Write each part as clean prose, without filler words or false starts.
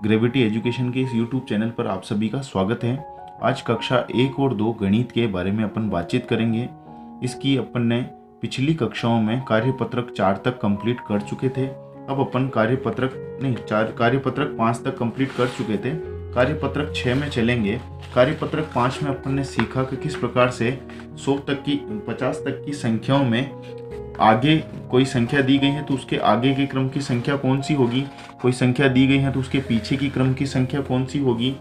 Gravity education के इस YouTube channel पर आप सभी का स्वागत है। आज कक्षा 1 और 2 गणित के बारे में अपन बातचीत करेंगे। इसकी अपन ने पिछली कक्षाओं में कार्यपत्रक 4 तक कंप्लीट कर चुके थे। अब अपन कार्यपत्रक 5 तक कंप्लीट कर चुके थे। कार्यपत्रक 6 में चलेंगे। कार्यपत्रक 5 में अपन ने सीखा कि किस प्रकार से 100 तक की 50 तक की संख्याओं में आगे कोई संख्या दी गई है तो उसके आगे के क्रम की संख्या कौन सी होगी, कोई संख्या दी गई है तो उसके पीछे की क्रम की संख्या कौन सी होगी,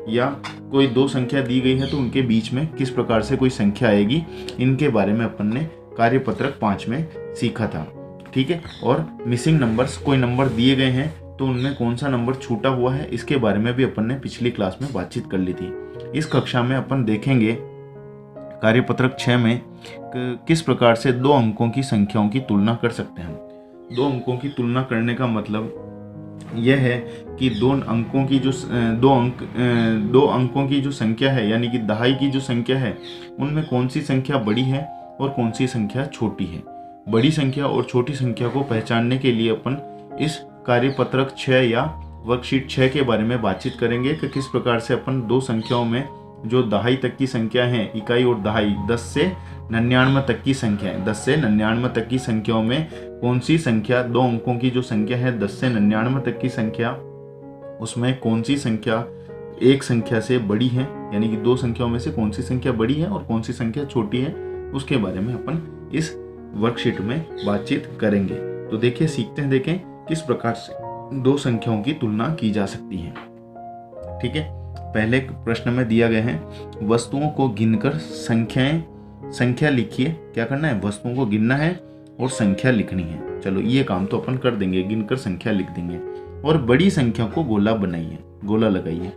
या कोई दो संख्या दी गई है तो उनके बीच में किस प्रकार से कोई संख्या आएगी। इनके बारे में अपन ने कार्यपत्रक 5 में सीखा था। ठीक है। और मिसिंग नंबर्स, कोई नंबर दिए गए हैं तो उनमें कौन सा नंबर छूटा हुआ है, इसके बारे में भी अपन ने पिछली क्लास में बातचीत कर ली थी। इस कक्षा में अपन देखेंगे कार्यपत्रक 6 में किस प्रकार से दो अंकों की संख्याओं की तुलना कर सकते हैं। दो अंकों की तुलना करने का मतलब यह है कि दो अंकों की जो संख्या है, यानी कि दहाई की जो संख्या है, उनमें कौन सी संख्या बड़ी है और कौन सी संख्या छोटी है। बड़ी संख्या और छोटी संख्या को पहचानने के लिए अपन इस कार्यपत्रक 6 या वर्कशीट 6 के बारे में बातचीत करेंगे कि किस प्रकार से अपन दो संख्याओं में जो दहाई तक की संख्या है, इकाई और दहाई, 10 से 99 तक की संख्या है, 10 से 99 तक की संख्याओं में कौन सी संख्या, दो अंकों की जो संख्या है 10 से 99 तक की संख्या, उसमें कौन सी संख्या एक संख्या से बड़ी है, यानी कि दो संख्याओं में से कौन सी संख्या बड़ी है और कौन सी संख्या छोटी है, उसके बारे में अपन इस वर्कशीट में बातचीत करेंगे। तो देखिए, सीखते हैं, देखें किस प्रकार से दो संख्याओं की तुलना की जा सकती है। ठीक है। पहले प्रश्न में दिया गया है, वस्तुओं को गिनकर संख्या लिखिए। क्या करना है? वस्तुओं को गिनना है और संख्या लिखनी है। चलो, ये काम तो अपन कर देंगे, गिनकर संख्या लिख देंगे। और बड़ी संख्या को गोला बनाइए, गोला लगाइए।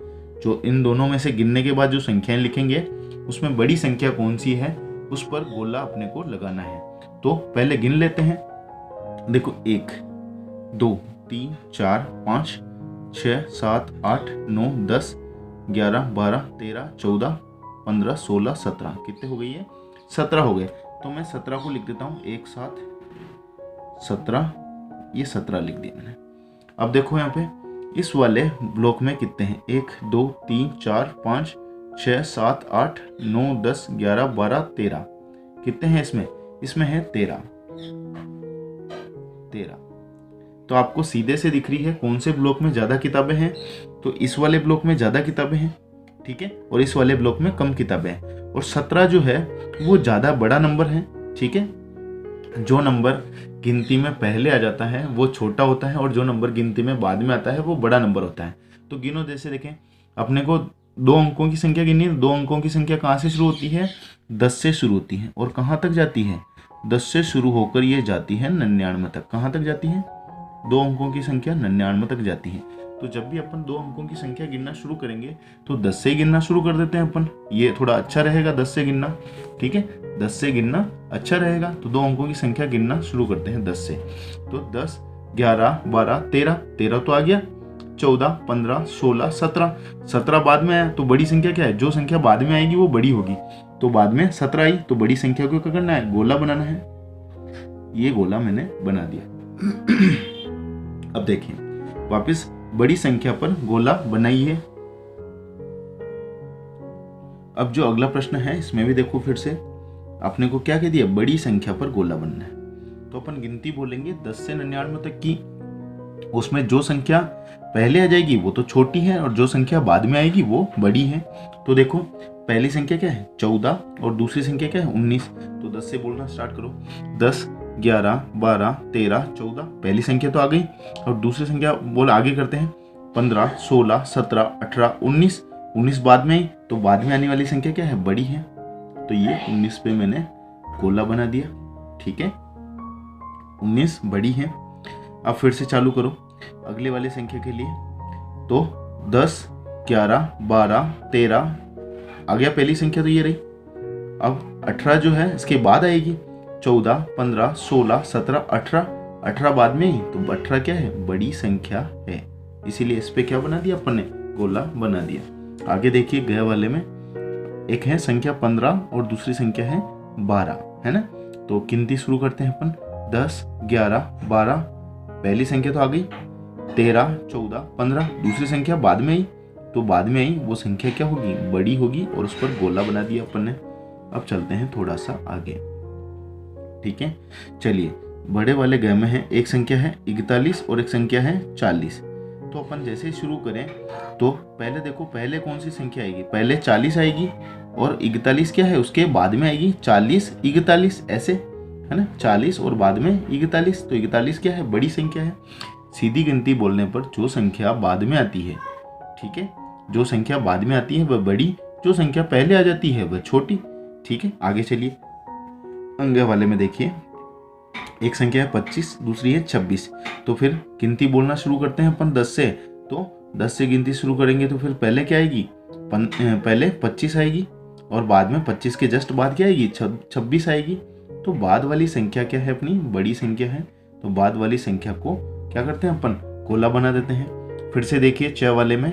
जो इन दोनों में से गिनने के बाद जो संख्याएं लिखेंगे, उसमें बड़ी संख्या कौन सी है उस पर गोला अपने को लगाना है। तो पहले गिन लेते हैं। देखो, 1 2 3 4 5 6 7 8 9 10 11 12 13 14 15 16 17। कितने हो गई है? 17 हो गए। तो मैं 17 को लिख देता हूँ एक साथ, 17, ये 17 लिख दिया मैंने। अब देखो यहाँ पे इस वाले ब्लॉक में कितने हैं? 1 2 3 4 5 6 7 8 9 10 11 12 13। कितने हैं इसमें? इसमें है 13। तो आपको सीधे से दिख रही है कौन से ब्लॉक में ज्यादा किताबें हैं। तो इस वाले ब्लॉक में ज्यादा किताबें हैं, ठीक है, और इस वाले ब्लॉक में कम किताबें हैं। और 17 जो है वो ज्यादा बड़ा नंबर है। ठीक है। जो नंबर गिनती में पहले आ जाता है वो छोटा होता है और जो नंबर गिनती में बाद में आता है वो बड़ा नंबर होता है। तो गिनो, जैसे देखें, अपने को दो अंकों की संख्या गिननी है। दो अंकों की संख्या कहाँ से शुरू होती है? 10 से शुरू होती है। और कहाँ तक जाती है? 10 से शुरू होकर ये जाती है 99 तक। कहाँ तक जाती है? दो अंकों की संख्या 99 तक जाती है। तो जब भी अपन दो अंकों की संख्या गिनना शुरू करेंगे तो 10 से गिनना शुरू कर देते हैं अपन। ये थोड़ा अच्छा रहेगा 10 से गिनना। ठीक है, 10 से गिनना अच्छा रहेगा। तो दो अंकों की संख्या गिनना शुरू करते हैं 10 से। तो 10 11 12 13 तो आ गया, 14 15 16 17 बाद में आया। तो बड़ी संख्या क्या है? जो संख्या बाद में आएगी वो बड़ी होगी। तो बाद में 17 आई, तो बड़ी संख्या को क्या करना है? गोला बनाना है। ये गोला मैंने बना दिया। अब देखिए, वापस बड़ी संख्या पर गोला बनाइए। अब जो अगला प्रश्न है इसमें भी देखो, फिर से आपने को क्या कह दिया? बड़ी संख्या पर गोला बनना है। तो अपन गिनती बोलेंगे 10 से 99 तक की। उसमें जो संख्या पहले आ जाएगी वो तो छोटी है और जो संख्या बाद में आएगी वो बड़ी है। तो देखो, पहली संख्या क्या है? 14 और दूसरी संख्या क्या है? 19। तो 10 से बोलना स्टार्ट करो। 10 11 12 13 14, पहली संख्या तो आ गई। और दूसरी संख्या बोल आगे करते हैं, 15 16 17 18 19। 19 बाद में ही, तो बाद में आने वाली संख्या क्या है? बड़ी है। तो ये 19 पे मैंने गोला बना दिया। ठीक है, 19 बड़ी है। अब फिर से चालू करो अगले वाली संख्या के लिए। तो 10 11 12 13 आ गया, पहली संख्या तो ये रही। अब 18 जो है इसके बाद आएगी, 14 15 16 17 18 बाद में ही, तो 18 क्या है? बड़ी संख्या है। इसीलिए इस पे क्या बना दिया अपन ने? गोला बना दिया। आगे देखिए, गए वाले में एक है संख्या 15 और दूसरी संख्या है 12, है ना। तो गिनती शुरू करते हैं अपन। 10 11 12, पहली संख्या तो आ गई। 13, 14, 15। दूसरी संख्या बाद में आई, तो बाद में आई वो संख्या क्या होगी, बड़ी होगी, और उस पर गोला बना दिया अपन ने। अब चलते हैं थोड़ा सा आगे, ठीक है। चलिए, बड़े वाले ग में है एक संख्या है 41 और एक संख्या है 40। तो अपन जैसे ही शुरू करें तो पहले देखो, पहले कौन सी संख्या आएगी, पहले 40 आएगी, और 41 क्या है उसके बाद में आएगी 40, 41 ऐसे है ना, 40 और बाद में 41। तो 41 क्या है, बड़ी संख्या है। सीधी गिनती बोलने पर जो संख्या बाद में आती है, ठीक है, जो संख्या बाद में आती है वह बड़ी, जो संख्या पहले आ जाती है वह छोटी, ठीक है। आगे चलिए, अंग वाले में देखिए, एक संख्या है 25, दूसरी है 26। तो फिर गिनती बोलना शुरू करते हैं अपन 10 से। तो 10 से गिनती शुरू करेंगे तो फिर पहले क्या आएगी, पहले 25 आएगी, और बाद में 25 के जस्ट बाद क्या आएगी, 26 आएगी। तो बाद वाली संख्या क्या है, अपनी बड़ी संख्या है। तो बाद वाली संख्या को क्या करते हैं अपन, गोला बना देते हैं। फिर से देखिए, 6 वाले में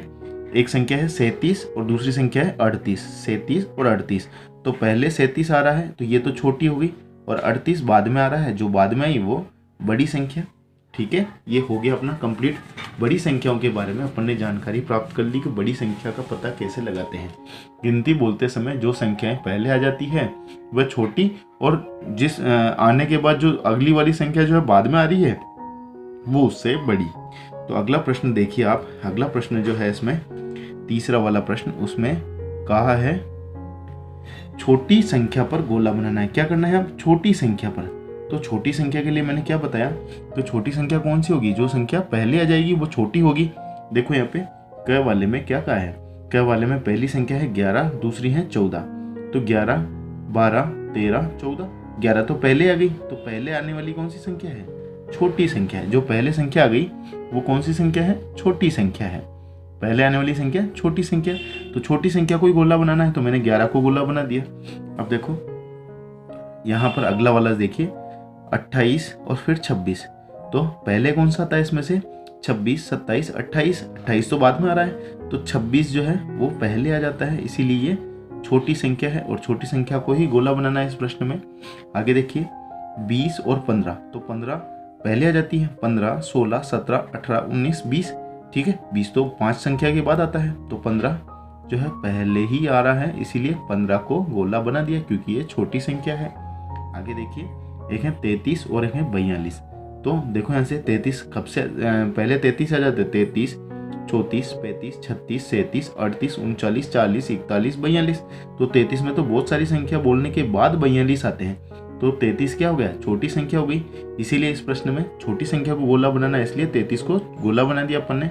एक संख्या है 37 और दूसरी संख्या है 38। 37 और 38, तो पहले 37 आ रहा है तो ये तो छोटी हो गई, और 38 बाद में आ रहा है, जो बाद में आई वो बड़ी संख्या, ठीक है। ये हो गया अपना कंप्लीट। बड़ी संख्याओं के बारे में अपन ने जानकारी प्राप्त कर ली कि बड़ी संख्या का पता कैसे लगाते हैं। गिनती बोलते समय जो संख्याएं पहले आ जाती है वह छोटी, और जिस आने के बाद जो अगली वाली संख्या जो है बाद में आ रही है वो उससे बड़ी। तो अगला प्रश्न देखिए आप, अगला प्रश्न जो है इसमें तीसरा वाला प्रश्न, उसमें कहा है छोटी संख्या पर गोला बनाना है। क्या करना है अब, छोटी संख्या पर। तो छोटी संख्या के लिए मैंने क्या बताया, तो छोटी संख्या कौन सी होगी, जो संख्या पहले आ जाएगी वो छोटी होगी। देखो यहाँ पे क वाले में क्या कहा है, क वाले में पहली संख्या है 11, दूसरी है 14। तो 11, 12, 13, 14, 11 तो पहले आ गई, तो पहले आने वाली कौन सी संख्या है, छोटी संख्या है। जो पहले संख्या आ गई वो कौन सी संख्या है, छोटी संख्या है। पहले आने वाली संख्या छोटी संख्या। तो छोटी संख्या को ही गोला बनाना है, तो मैंने 11 को गोला बना दिया। अब देखो यहाँ पर अगला वाला देखिए, 28 और फिर 26। तो पहले कौन सा था इसमें से, 26, 27, 28। 28 तो बाद में आ रहा है, तो 26 जो है वो पहले आ जाता है, इसीलिए ये छोटी संख्या है, और छोटी संख्या को ही गोला बनाना है इस प्रश्न में। आगे देखिए, 20 और 15। तो 15 पहले आ जाती है, 15, 16, 17, 18, 19, 20, ठीक है। 20 तो 5 संख्या के बाद आता है, तो 15 जो है पहले ही आ रहा है, इसीलिए 15 को गोला बना दिया, क्योंकि ये छोटी संख्या है। आगे देखिए, एक है 33 और एक है 42। तो देखो यहाँ से 33 कब से पहले 33 आ जाते, 33, 34, 35, 36, 37, 38, 39, 40, 41, 42। तो 33 में तो बहुत सारी संख्या बोलने के बाद 42 आते हैं, तो 33 क्या हो गया, छोटी संख्या हो गई। इसीलिए इस प्रश्न में छोटी संख्या को गोला बनाना है, इसलिए 33 को गोला बना दिया अपन ने।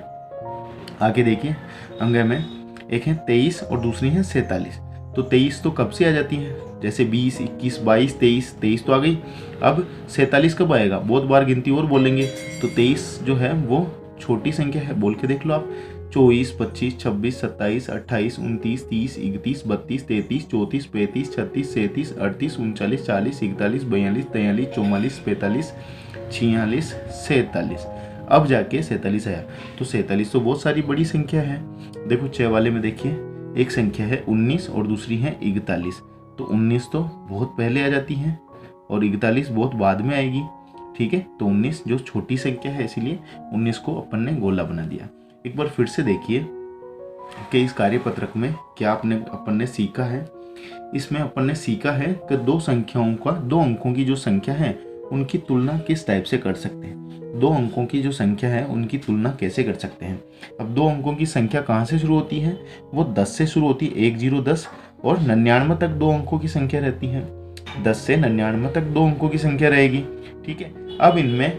आगे देखिए, अंग में एक है 23 और दूसरी है 47। तो 23 तो कब से आ जाती है, जैसे 20, 21, 22, 23, 23 तो आ गई। अब 47 कब आएगा, बहुत बार गिनती और बोलेंगे, तो 23 जो है वो छोटी संख्या है, बोल के देख लो आप। 24, 25, 26, 27, 28, 29, 30, 31, 32, 33, 34, 35, 36, 37, 38, 39, 40, 41, 42, 43, 44, 45, 46, 47। अब जाके 47 आया। तो 47 तो बहुत सारी बड़ी संख्या है। देखो 6 वाले में देखिए, एक संख्या है 19 और दूसरी है 41। तो 19 तो बहुत पहले आ जाती है, और 41 बहुत बाद में आएगी, ठीक है। तो 19 जो छोटी संख्या है, इसीलिए 19 को अपन ने गोला बना दिया। एक बार फिर से देखिए कि इस कार्यपत्रक में क्या अपन ने सीखा है। इसमें अपन ने सीखा है कि दो संख्याओं का, 2 अंकों की जो संख्या है उनकी तुलना किस टाइप से कर सकते हैं। 2 अंकों की जो संख्या है उनकी तुलना कैसे कर सकते हैं। अब 2 अंकों की संख्या कहाँ से शुरू होती है, वो 10 से शुरू होती है, 1, 0, 10, और 99 तक 2 अंकों की संख्या रहती है। 10 से 99 तक 2 अंकों की संख्या रहेगी, ठीक है। अब इनमें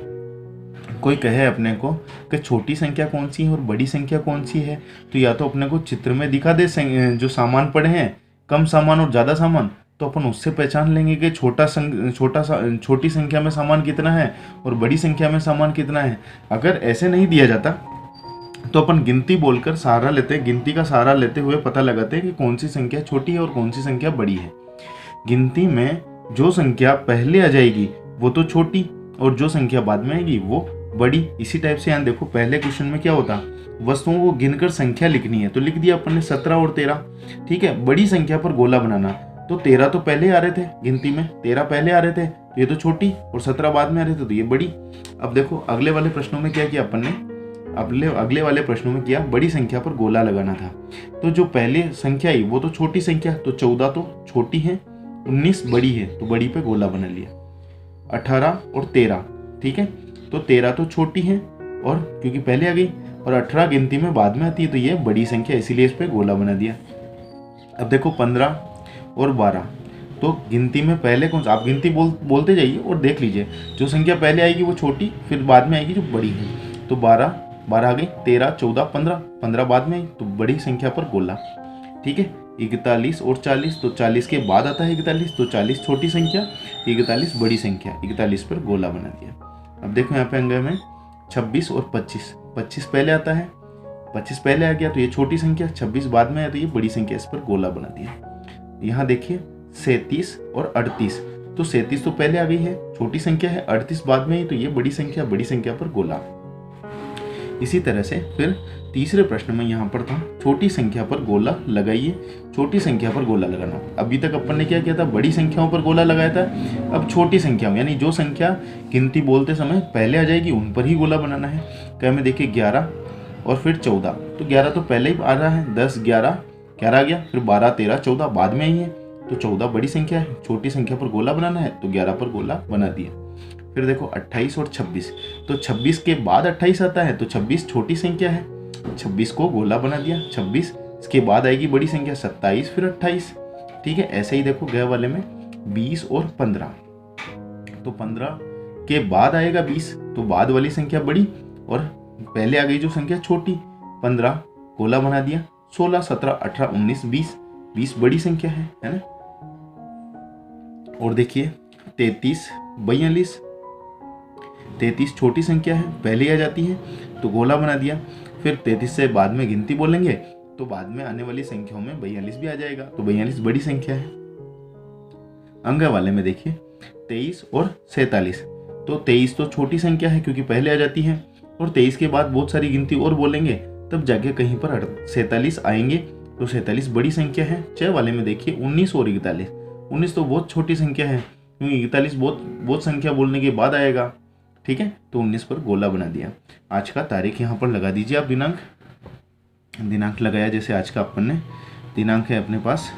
कोई कहे अपने को कि छोटी संख्या कौन सी है और बड़ी संख्या कौन सी है, तो या तो अपने को चित्र में दिखा दे जो सामान पड़े हैं, कम सामान और ज़्यादा सामान, तो अपन उससे पहचान लेंगे कि छोटी संख्या में सामान कितना है और बड़ी संख्या में सामान कितना है। अगर ऐसे नहीं दिया जाता तो अपन गिनती बोलकर सहारा लेते हैं, गिनती का सहारा लेते हुए पता लगाते हैं कि कौन सी संख्या छोटी है और कौन सी संख्या बड़ी है। गिनती में जो संख्या पहले आ जाएगी वो तो छोटी, और जो संख्या बाद में आएगी वो बड़ी। इसी टाइप से यहाँ देखो, पहले क्वेश्चन में क्या होता, वस्तुओं को गिनकर संख्या लिखनी है, तो लिख दिया अपन ने 17 और 13, ठीक है। बड़ी संख्या पर गोला बनाना, तो 13 तो पहले आ रहे थे गिनती में, 13 पहले आ रहे थे, तो ये तो छोटी, और 17 बाद में आ रहे थे, तो ये बड़ी। अब देखो अगले वाले प्रश्नों में क्या किया अपन ने, अगले वाले प्रश्नों में किया बड़ी संख्या पर गोला लगाना था। तो जो पहले संख्या आई वो तो छोटी संख्या, तो 14 तो छोटी है, 19 बड़ी है, तो बड़ी पे गोला बना लिया। 18 और 13, ठीक है, तो 13 तो छोटी है और क्योंकि पहले आ गई, और 18 गिनती में बाद में आती है, तो ये बड़ी संख्या, इसीलिए इस पे गोला बना दिया। अब देखो 15 और 12, तो गिनती में पहले कौन सा, आप गिनती बोलते जाइए और देख लीजिए, जो संख्या पहले आएगी वो छोटी, फिर बाद में आएगी जो बड़ी है। तो 12 आ गई, 13, 14, 15 बाद में आई, तो बड़ी संख्या पर गोला, ठीक है। 41 और 40, तो 40 के बाद आता है 41, तो 40 छोटी संख्या, 41 बड़ी संख्या, 41 पर गोला बना दिया। अब देखो यहाँ पे अंग में 26 और 25, 25 पहले आता है, 25 पहले आ गया तो ये छोटी संख्या, 26 बाद में आया तो ये बड़ी संख्या, इस पर गोला बना दिया। यहाँ देखिए 37 और 38, तो 37 तो पहले आ गई है, छोटी संख्या है, 38 बाद में आई तो ये बड़ी संख्या पर गोला। इसी तरह से फिर तीसरे प्रश्न में यहाँ पर था छोटी संख्या पर गोला लगाइए, छोटी संख्या पर गोला लगाना। अभी तक अपन ने क्या किया था, बड़ी संख्याओं पर गोला लगाया था, अब छोटी संख्याओं यानी जो संख्या गिनती बोलते समय पहले आ जाएगी उन पर ही गोला बनाना है। क्या में देखिए 11 और फिर 14, तो 11 तो पहले ही आ रहा है, 10 11 11 आ गया, फिर 12 13 14 बाद में आई है, तो 14 बड़ी संख्या है, छोटी संख्या पर गोला बनाना है, तो 11 पर गोला बना दिया। फिर देखो 28 और 26, तो 26 के बाद 28 आता है, तो 26 छोटी संख्या है, 26 को गोला बना दिया। 26 इसके बाद आएगी बड़ी संख्या 27, फिर 28, ठीक है। ऐसे ही देखो गए वाले में 20 और 15, तो 15 के बाद आएगा 20, तो बाद वाली संख्या बड़ी और पहले आ गई जो संख्या छोटी, 15 गोला बना दिया। 16 17 18 19 20, 20 बड़ी संख्या है ना। और देखिए 33 42, 33 छोटी संख्या है, पहले आ जाती है तो गोला बना दिया। फिर 33 से बाद में गिनती बोलेंगे तो बाद में आने वाली संख्याओं में 42 भी आ जाएगा, तो 42 बड़ी संख्या है। अंग वाले में देखिए 23 और 47, तो 23 तो छोटी संख्या है क्योंकि पहले आ जाती है, और 23 के बाद बहुत सारी गिनती और बोलेंगे तब जाके कहीं पर 47 आएंगे, तो 47 बड़ी संख्या है। 6 वाले में देखिए 19 और 41, 19 तो बहुत छोटी संख्या है क्योंकि 41 बहुत संख्या बोलने के बाद आएगा, ठीक है, तो 19 पर गोला बना दिया। आज का तारीख यहाँ पर लगा दीजिए आप, दिनांक लगाया, जैसे आज का अपन ने दिनांक है अपने पास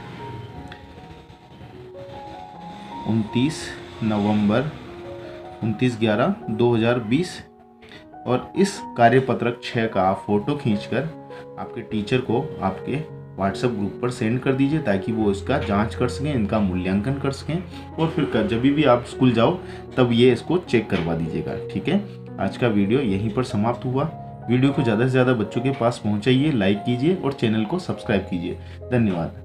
29 नवंबर 29/11/2020, और इस कार्यपत्रक 6 का आप फोटो खींचकर आपके टीचर को आपके व्हाट्सएप ग्रुप पर सेंड कर दीजिए ताकि वो इसका जांच कर सकें, इनका मूल्यांकन कर सकें, और फिर जब भी आप स्कूल जाओ तब ये इसको चेक करवा दीजिएगा, ठीक है। आज का वीडियो यहीं पर समाप्त हुआ। वीडियो को ज़्यादा से ज़्यादा बच्चों के पास पहुंचाइए, लाइक कीजिए और चैनल को सब्सक्राइब कीजिए। धन्यवाद।